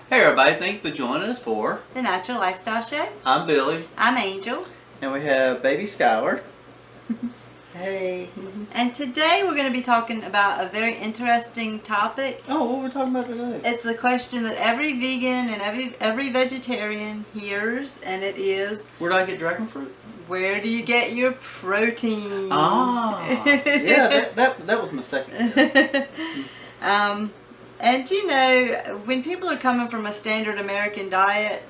Hey everybody, thank you for joining us for The Natural Lifestyle Show. I'm Billy. I'm Angel. And we have baby Skylar. Hey. And today we're going to be talking about a very interesting topic. Oh, what are we talking about today? It's a question that every vegan and every vegetarian hears, and it is, Where do I get dragon fruit? where do you get your protein? Yeah, that was my second guess. And you know, when people are coming from a standard American diet,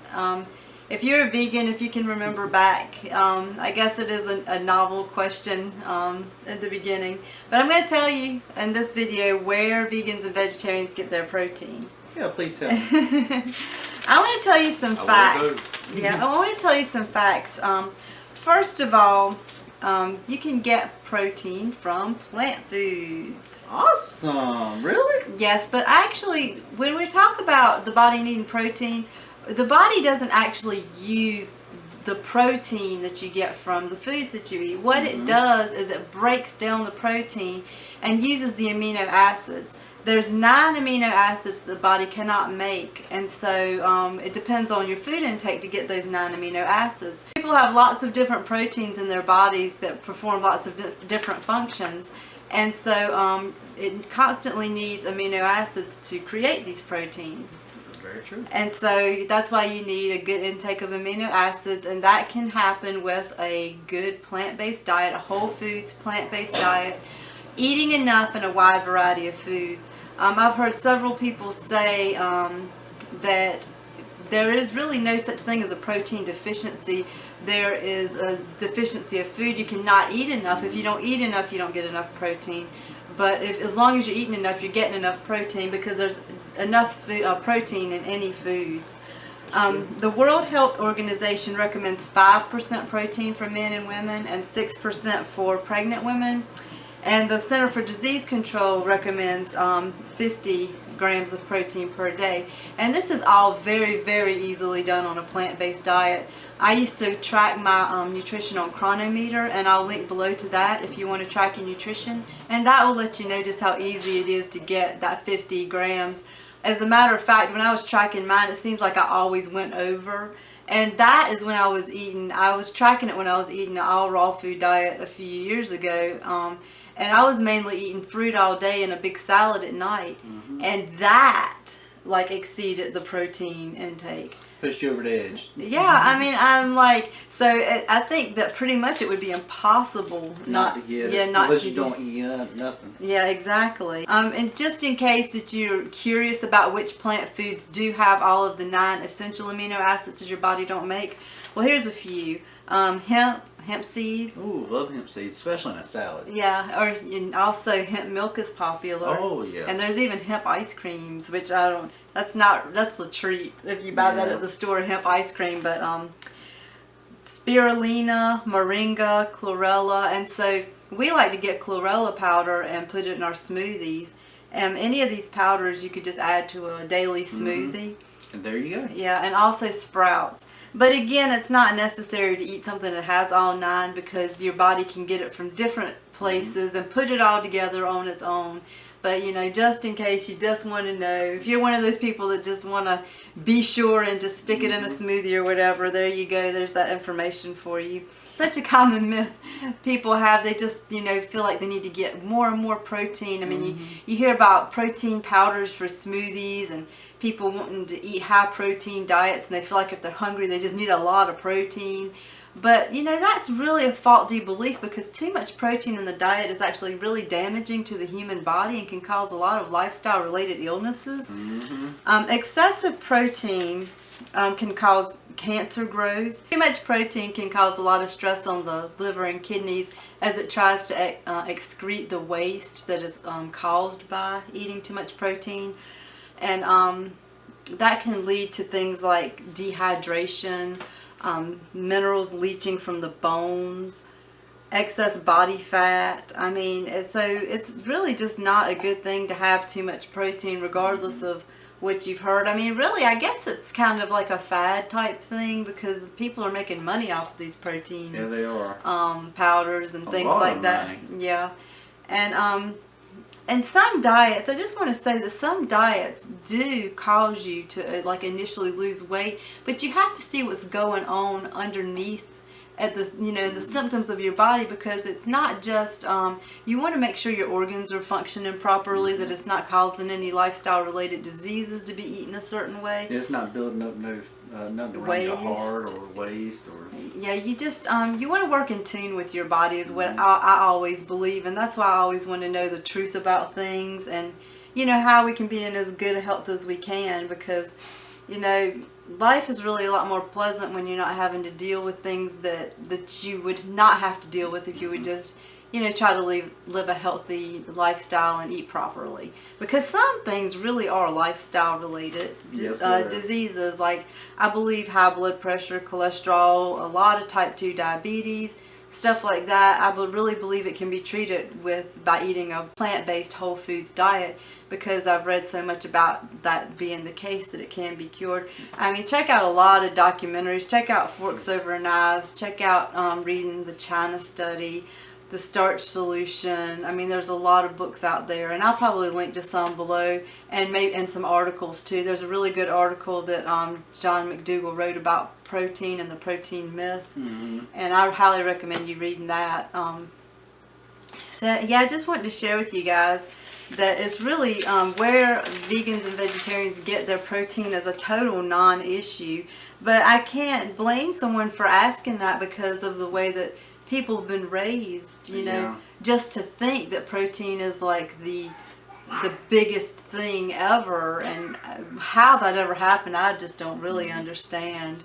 if you're a vegan, if you can remember back, I guess it is a novel question at the beginning. But I'm going to tell you in this video where vegans and vegetarians get their protein. Yeah, please tell me. I want to tell you some facts. Yeah, I want to tell you some facts. First of all, you can get protein from plant foods. Awesome. Really? Yes, but actually, when we talk about the body needing protein, the body doesn't actually use the protein that you get from the foods that you eat. What it does is it breaks down the protein and uses the amino acids. There's 9 amino acids the body cannot make, and so it depends on your food intake to get those 9 amino acids. People have lots of different proteins in their bodies that perform lots of different functions, and so it constantly needs amino acids to create these proteins. Very true. And so that's why you need a good intake of amino acids, and that can happen with a good plant-based diet, a whole foods plant-based diet, eating enough in a wide variety of foods. I've heard several people say that there is really no such thing as a protein deficiency. There is a deficiency of food. You cannot eat enough. If you don't eat enough, you don't get enough protein. But as long as you're eating enough, you're getting enough protein, because there's enough protein in any foods. The World Health Organization recommends 5% protein for men and women and 6% for pregnant women. And the Center for Disease Control recommends 50 grams of protein per day. And this is all very, very easily done on a plant-based diet. I used to track my nutrition on Chronometer, and I'll link below to that if you want to track your nutrition. And that will let you know just how easy it is to get that 50 grams. As a matter of fact, when I was tracking mine, it seems like I always went over. And that is when I was tracking it when I was eating an all raw food diet a few years ago. And I was mainly eating fruit all day and a big salad at night. And that exceeded the protein intake. Pushed you over the edge. Yeah, I mean, I'm like, so I think that pretty much it would be impossible not to get it. Unless you don't eat nothing. Yeah, exactly. And just in case that you're curious about which plant foods do have all of the 9 essential amino acids that your body don't make, well, here's a few. Hemp seeds. Ooh, love hemp seeds, especially in a salad. Yeah, and also hemp milk is popular. Oh, yeah. And there's even hemp ice creams, which that's the treat if you buy that at the store, hemp ice cream. But spirulina, moringa, chlorella, and so we like to get chlorella powder and put it in our smoothies. Any of these powders you could just add to a daily smoothie. And there you go. Yeah, and also sprouts. But again, it's not necessary to eat something that has all 9, because your body can get it from different places and put it all together on its own. But you know, just in case you just want to know, if you're one of those people that just want to be sure and just stick it in a smoothie or whatever, there you go. There's that information for you. Such a common myth people have. They just, feel like they need to get more and more protein. I mean, you hear about protein powders for smoothies and people wanting to eat high protein diets, and they feel like if they're hungry they just need a lot of protein. But that's really a faulty belief, because too much protein in the diet is actually really damaging to the human body and can cause a lot of lifestyle related illnesses. Excessive protein can cause cancer growth. Too much protein can cause a lot of stress on the liver and kidneys as it tries to excrete the waste that is caused by eating too much protein. And that can lead to things like dehydration, minerals leaching from the bones, excess body fat. I mean, so it's really just not a good thing to have too much protein, regardless of what you've heard. I mean, really, I guess it's kind of like a fad type thing, because people are making money off of these protein they are. Powders and things like that. Money. Yeah. And And some diets, I just want to say that some diets do cause you to like initially lose weight, but you have to see what's going on underneath at the the symptoms of your body, because it's not just you want to make sure your organs are functioning properly, that it's not causing any lifestyle related diseases to be eaten a certain way. It's not building up no nothing around your heart or waist or. Yeah, you just you want to work in tune with your body is what I always believe, and that's why I always want to know the truth about things, and how we can be in as good a health as we can, because life is really a lot more pleasant when you're not having to deal with things that you would not have to deal with if you would just try to live a healthy lifestyle and eat properly, because some things really are lifestyle related. Yes, diseases like, I believe, high blood pressure, cholesterol, a lot of type 2 diabetes, stuff like that. I really believe it can be treated by eating a plant-based whole foods diet, because I've read so much about that being the case that it can be cured. I mean, check out a lot of documentaries. Check out Forks Over Knives. Check out reading the China Study, the Starch Solution. I mean, there's a lot of books out there, and I'll probably link to some below, and some articles too. There's a really good article that John McDougall wrote about protein and the protein myth, and I highly recommend you reading that. So yeah, I just wanted to share with you guys that it's really where vegans and vegetarians get their protein is a total non-issue, but I can't blame someone for asking that because of the way that people have been raised, just to think that protein is like the biggest thing ever, and how that ever happened, I just don't really understand.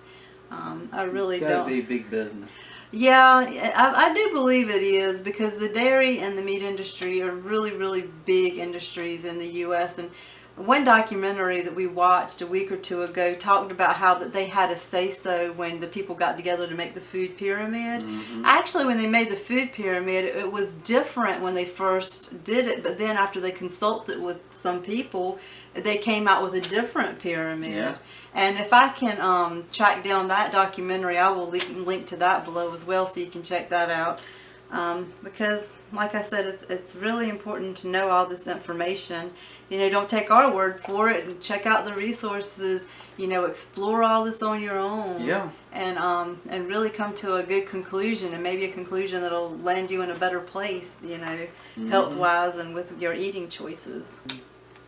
I really don't. It's got to be big business. Yeah, I do believe it is, because the dairy and the meat industry are really, really big industries in the U.S. And one documentary that we watched a week or two ago talked about how that they had a say-so when the people got together to make the food pyramid. Actually, when they made the food pyramid, it was different when they first did it, but then after they consulted with some people, they came out with a different pyramid. Yeah. And if I can track down that documentary, I will link to that below as well, so you can check that out. Because, like I said, it's really important to know all this information. Don't take our word for it, and check out the resources. Explore all this on your own. Yeah. And really come to a good conclusion, and maybe a conclusion that'll land you in a better place, health-wise and with your eating choices.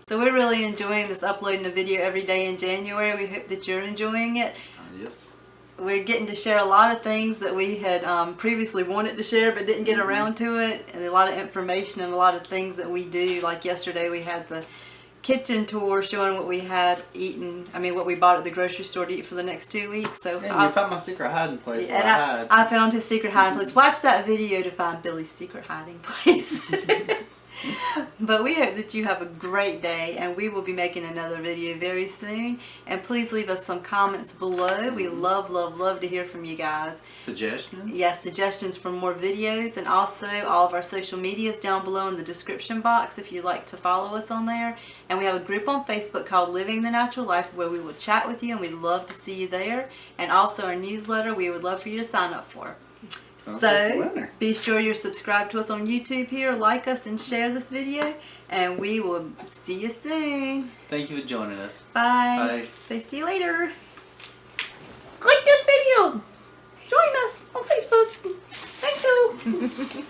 So we're really enjoying this uploading a video every day in January. We hope that you're enjoying it. Yes. We're getting to share a lot of things that we had previously wanted to share but didn't get around to it, and a lot of information and a lot of things that we do. Like yesterday we had the kitchen tour showing what we had eaten, what we bought at the grocery store to eat for the next 2 weeks. So you found my secret hiding place. And I found his secret hiding place. Watch that video to find Billy's secret hiding place. But we hope that you have a great day, and we will be making another video very soon. And please leave us some comments below. We love, love, love to hear from you guys. Suggestions? Yes, suggestions for more videos, and also all of our social medias down below in the description box if you'd like to follow us on there. And we have a group on Facebook called Living the Natural Life, where we will chat with you, and we'd love to see you there. And also our newsletter we would love for you to sign up for. So, be sure you're subscribed to us on YouTube here, like us, and share this video, and we will see you soon. Thank you for joining us. Bye. Bye. Say see you later. Like this video. Join us on Facebook. Thank you.